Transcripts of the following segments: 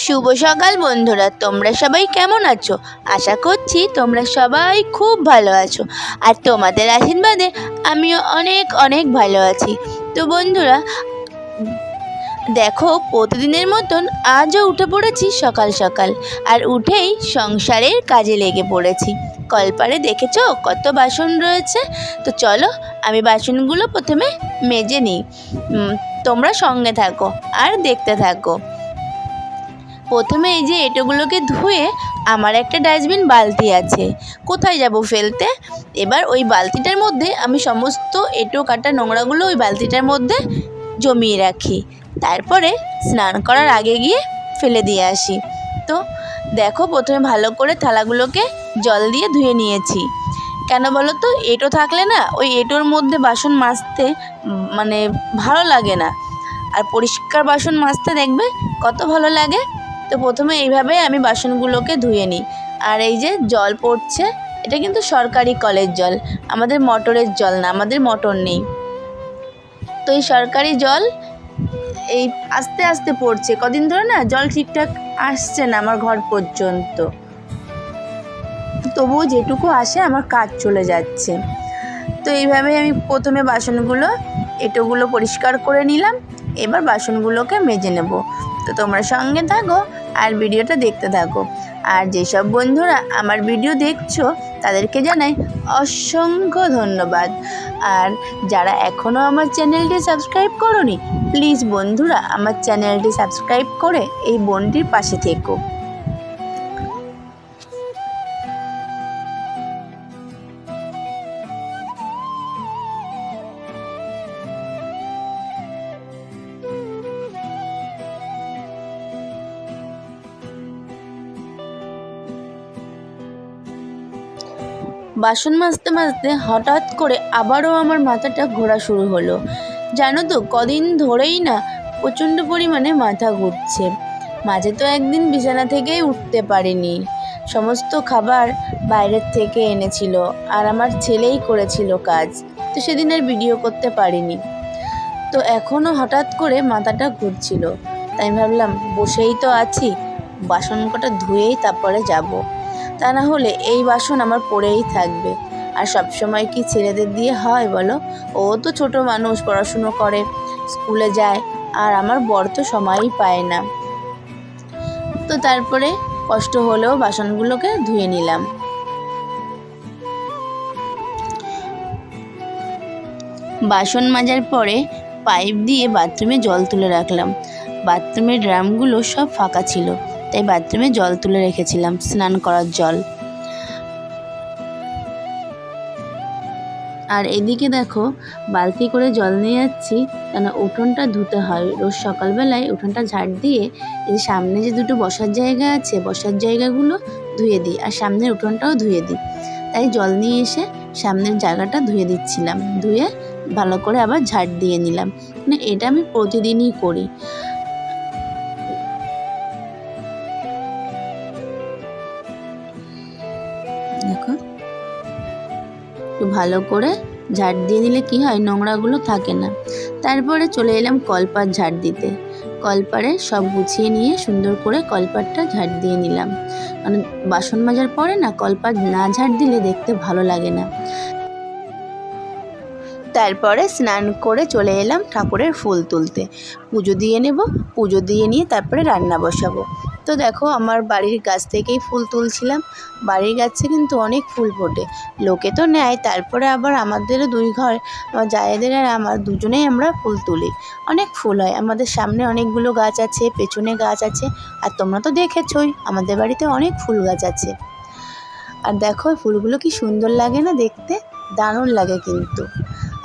শুভ সকাল বন্ধুরা, তোমরা সবাই কেমন আছো? আশা করছি তোমরা সবাই খুব ভালো আছো, আর তোমাদের আশীর্বাদে আমিও অনেক অনেক ভালো আছি। তো বন্ধুরা দেখো, প্রতিদিনের মতন আজও উঠে পড়েছি সকাল সকাল, আর উঠেই সংসারের কাজে লেগে পড়েছি। কলপারে দেখেছো কত বাসন রয়েছে। তো চলো আমি বাসনগুলো প্রথমে মেজে নিই। তোমরা সঙ্গে থাকো আর দেখতে থাকো। প্রথমে এই যে এঁটোগুলোকে ধুয়ে আমার একটা ডাস্টবিন বালতি আছে, কোথায় যাব ফেলতে। এবার ওই বালতিটার মধ্যে আমি সমস্ত এঁটো কাটা নোংরাগুলো ওই বালতিটার মধ্যে জমিয়ে রাখি, তারপরে স্নান করার আগে গিয়ে ফেলে দিয়ে আসি। তো দেখো, প্রথমে ভালো করে থালাগুলোকে জল দিয়ে ধুয়ে নিয়েছি। কেন বলো তো, এঁটো থাকলে না ওই এঁটোর মধ্যে বাসন মাজতে মানে ভালো লাগে না, আর পরিষ্কার বাসন মাজতে দেখবে কত ভালো লাগে। তো প্রথমে এইভাবে আমি বাসনগুলোকে ধুয়ে নিই। আর এই যে জল পড়ছে, এটা কিন্তু সরকারি কলের জল, আমাদের মোটরের জল না, আমাদের মোটর নেই। তো এই সরকারি জল এই আস্তে আস্তে পড়ছে, কদিন ধরে না জল ঠিকঠাক আসছে না আমার ঘর পর্যন্ত, তবুও যেটুকু আসে আমার কাজ চলে যাচ্ছে। তো এইভাবে আমি প্রথমে বাসনগুলো এঁটোগুলো পরিষ্কার করে নিলাম, এবার বাসনগুলোকে মেজে নেব। তো তোমরা সঙ্গে থাকো আর ভিডিওটা দেখতে থাকো। আর যেসব বন্ধুরা আমার ভিডিও দেখছো তাদেরকে জানাই অসংখ্য ধন্যবাদ। আর যারা এখনও আমার চ্যানেলটি সাবস্ক্রাইব করোনি, প্লিজ বন্ধুরা আমার চ্যানেলটি সাবস্ক্রাইব করে এই বোনটির পাশে থেকো। বাসন মাজতে মাজতে হঠাৎ করে আবারও আমার মাথাটা ঘোরা শুরু হলো। জানো তো, কদিন ধরেই না প্রচণ্ড পরিমাণে মাথা ঘুরছে। মাঝে তো একদিন বিছানা থেকেই উঠতে পারিনি, সমস্ত খাবার বাইরের থেকে এনেছিল আর আমার ছেলেই করেছিল কাজ, তো সেদিন আর ভিডিও করতে পারিনি। তো এখনও হঠাৎ করে মাথাটা ঘুরছিল, তাই ভাবলাম বসেই তো আছি, বাসন কটা ধুয়েই তারপরে যাব, তা না হলে এই বাসন আমার পড়েই থাকবে। আর সব সময় কি ছেলেদের দিয়ে হয় বলো? ও তো ছোট মানুষ, পড়াশুনো করে, স্কুলে যায়, আর আমার বর তো সময়ই পায় না। তো তারপরে কষ্ট হলেও বাসনগুলোকে ধুয়ে নিলাম। বাসন মাজার পরে পাইপ দিয়ে বাথরুমে জল তুলে রাখলাম। বাথরুমের ড্রামগুলো সব ফাঁকা ছিল, তাই বাথরুমে জল তুলে রেখেছিলাম, স্নান করার জল। আর এদিকে দেখো, বালতি করে জল নিয়ে যাচ্ছি, কেন উঠোনটা ধুতে হয় রোজ সকালবেলায়। উঠোনটা ঝাড় দিয়ে এই সামনে যে দুটো বসার জায়গা আছে, বসার জায়গাগুলো ধুয়ে দিই, আর সামনের উঠোনটাও ধুয়ে দিই। তাই জল নিয়ে এসে সামনের জায়গাটা ধুয়ে দিচ্ছিলাম, ধুয়ে ভালো করে আবার ঝাড় দিয়ে নিলাম। মানে এটা আমি প্রতিদিনই করি। দেখো, একটু ভালো করে ঝাড় দিয়ে নিলে কি হয়, নোংরাগুলো থাকে না। তারপরে চলে এলাম কলপার ঝাড় দিতে। কলপারে সব গুছিয়ে নিয়ে সুন্দর করে কলপারটা ঝাড় দিয়ে নিলাম, কারণ বাসন মাজার পরে না কলপার না ঝাড় দিলে দেখতে ভালো লাগে না। তারপরে স্নান করে চলে এলাম ঠাকুরের ফুল তুলতে, পুজো দিয়ে নেব। পুজো দিয়ে নিয়ে তারপরে রান্না বসাবো। তো দেখো, আমার বাড়ির গাছ থেকেই ফুল তুলছিলাম। বাড়ির গাছে কিন্তু অনেক ফুল ফোটে, লোকে তো নেয়, তারপরে আবার আমাদেরও দুই ঘর, আমার জায়েদের আর আমার দুজনেই আমরা ফুল তুলি। অনেক ফুল হয় আমাদের সামনে, অনেকগুলো গাছ আছে, পেছনে গাছ আছে, আর তোমরা তো দেখেছোই আমাদের বাড়িতে অনেক ফুল গাছ আছে। আর দেখো ফুলগুলো কি সুন্দর লাগে না দেখতে, দারুণ লাগে কিন্তু।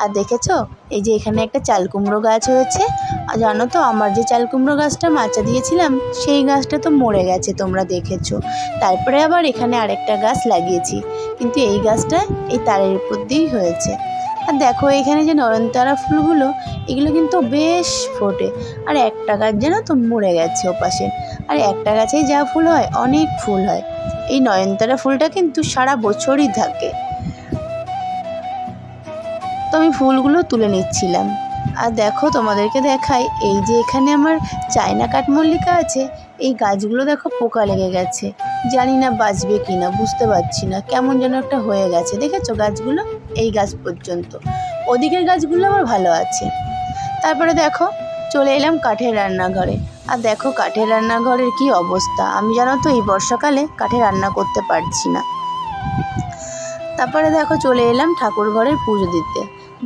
আর দেখেছো, এই যে এখানে একটা চাল কুমড়ো গাছ হয়েছে। আর জানো তো, আমার যে চাল কুমড়ো গাছটা মাচা দিয়েছিলাম সেই গাছটা তো মরে গেছে, তোমরা দেখেছো। তারপরে আবার এখানে আরেকটা গাছ লাগিয়েছি, কিন্তু এই গাছটা এই তারের উপর দিয়েই হয়েছে। আর দেখো এখানে যে নয়নতারা ফুলগুলো, এগুলো কিন্তু বেশ ফোটে। আর একটা গাছ যেন তো মরে গেছে ওপাশে, আর একটা গাছেই যা ফুল হয়, অনেক ফুল হয়। এই নয়নতারা ফুলটা কিন্তু সারা বছরই থাকে। তো আমি ফুলগুলো তুলে নিচ্ছিলাম। আর দেখো তোমাদেরকে দেখাই, এই যে এখানে আমার চায়না কাঠমল্লিকা আছে, এই গাছগুলো দেখো পোকা লেগে গেছে, জানি না বাঁচবে কি না, বুঝতে পারছি না, কেমন যেন একটা হয়ে গেছে। দেখেছো গাছগুলো, এই গাছ পর্যন্ত, ওদিকের গাছগুলো আবার ভালো আছে। তারপরে দেখো চলে এলাম কাঠের রান্নাঘরে। আর দেখো কাঠের রান্নাঘরের কি অবস্থা, আমি জানো তো এই বর্ষাকালে কাঠে রান্না করতে পারছি না। তারপরে দেখো চলে এলাম ঠাকুর ঘরের পুজো দিতে।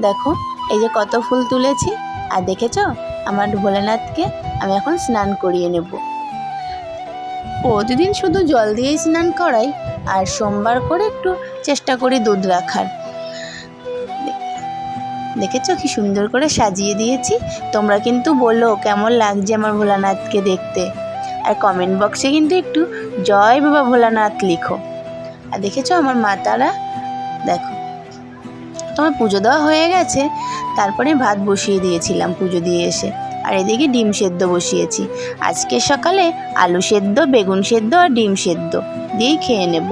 দেখো এই যে কত ফুল তুলেছি, আর দেখেছো আমার ভোলানাথকে আমি এখন স্নান করিয়ে নেব। প্রতিদিন শুধু জল দিয়েই স্নান করাই, আর সোমবার করে একটু চেষ্টা করি দুধ রাখার। দেখেছো কি সুন্দর করে সাজিয়ে দিয়েছি। তোমরা কিন্তু বলো কেমন লাগছে আমার ভোলানাথকে দেখতে, আর কমেন্ট বক্সে কিন্তু একটু জয় বাবা ভোলানাথ লিখো। আর দেখেছো আমার মাতারা, দেখো তোমার পুজো দেওয়া হয়ে গেছে। তারপরে ভাত বসিয়ে দিয়েছিলাম পুজো দিয়ে এসে, আর এদিকে ডিম সেদ্ধ বসিয়েছি। আজকে সকালে আলু সেদ্ধ, বেগুন সেদ্ধ আর ডিম সেদ্ধ দিয়েই খেয়ে নেব।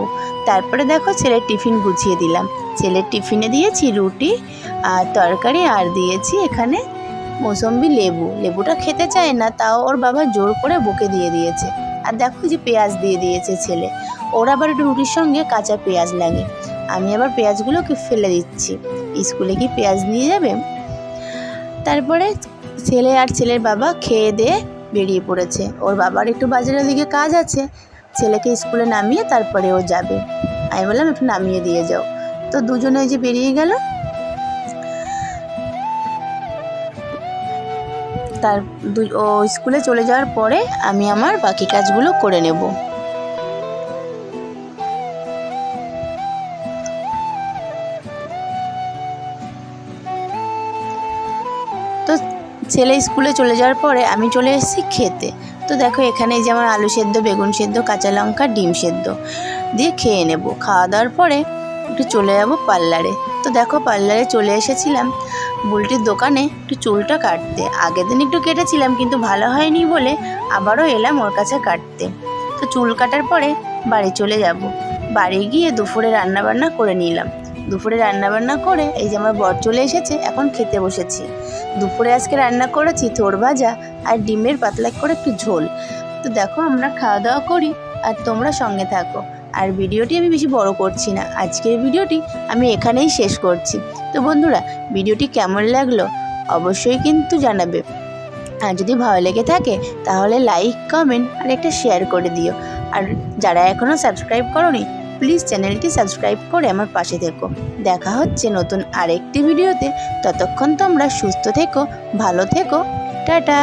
তারপরে দেখো ছেলের টিফিন গুছিয়ে দিলাম। ছেলের টিফিনে দিয়েছি রুটি আর তরকারি, আর দিয়েছি এখানে মৌসম্বি লেবু। লেবুটা খেতে চায় না, তাও ওর বাবা জোর করে বকে দিয়ে দিয়েছে। আর দেখো যে পেঁয়াজ দিয়ে দিয়েছে ছেলে, ওর আবার একটু রুটির সঙ্গে কাঁচা পেঁয়াজ লাগে। আমি আবার পেঁয়াজগুলোকে ফেলে দিচ্ছি, স্কুলে কি পেঁয়াজ নিয়ে যাবে। তারপরে ছেলে আর ছেলের বাবা খেয়ে দিয়ে বেরিয়ে পড়েছে। ওর বাবার একটু বাজারের দিকে কাজ আছে, ছেলেকে স্কুলে নামিয়ে তারপরে ও যাবে। আমি বললাম একটু নামিয়ে দিয়ে যাও, তো দুজনে যে বেরিয়ে গেল। ও স্কুলে চলে যাওয়ার পরে আমি আমার বাকি কাজগুলো করে নেব। তো ছেলে স্কুলে চলে যাওয়ার পরে আমি চলে এসেছি খেতে। তো দেখো এখানে যে আমার আলু সেদ্ধ, বেগুন সেদ্ধ, কাঁচা লঙ্কা, ডিম সেদ্ধ দিয়ে খেয়ে নেব। খাওয়া দাওয়ার পরে একটু চলে যাব পার্লারে। তো দেখো পার্লারে চলে এসেছিলাম বুলটির দোকানে একটু চুলটা কাটতে। আগের দিন একটু কেটেছিলাম কিন্তু ভালো হয়নি বলে আবারও এলাম ওর কাছে কাটতে। তো চুল কাটার পরে বাড়ি চলে যাব। বাড়ি গিয়ে দুপুরে রান্নাবান্না করে নিলাম। দুপুরে রান্নাবান্না করে এই যে আমার বর চলে এসেছে, এখন খেতে বসেছি। দুপুরে আজকে রান্না করেছি থোড় ভাজা আর ডিমের পাতলা করে একটু ঝোল। তো দেখো আমরা খাওয়া দাওয়া করি আর তোমরা সঙ্গে থাকো। আর ভিডিওটি আমি বেশি বড় করছি না, আজকের ভিডিওটি আমি এখানেই শেষ করছি। তো বন্ধুরা ভিডিওটি কেমন লাগলো অবশ্যই কিন্তু জানাবে, আর যদি ভালো লেগে থাকে তাহলে লাইক, কমেন্ট আর একটা শেয়ার করে দিও। আর যারা এখনও সাবস্ক্রাইব করোনি প্লিজ চ্যানেলটি সাবস্ক্রাইব করে আমার পাশে থেকো। দেখা হচ্ছে নতুন আরেকটি ভিডিওতে, ততক্ষণ তোমরা সুস্থ থেকো, ভালো থেকো, টাটা।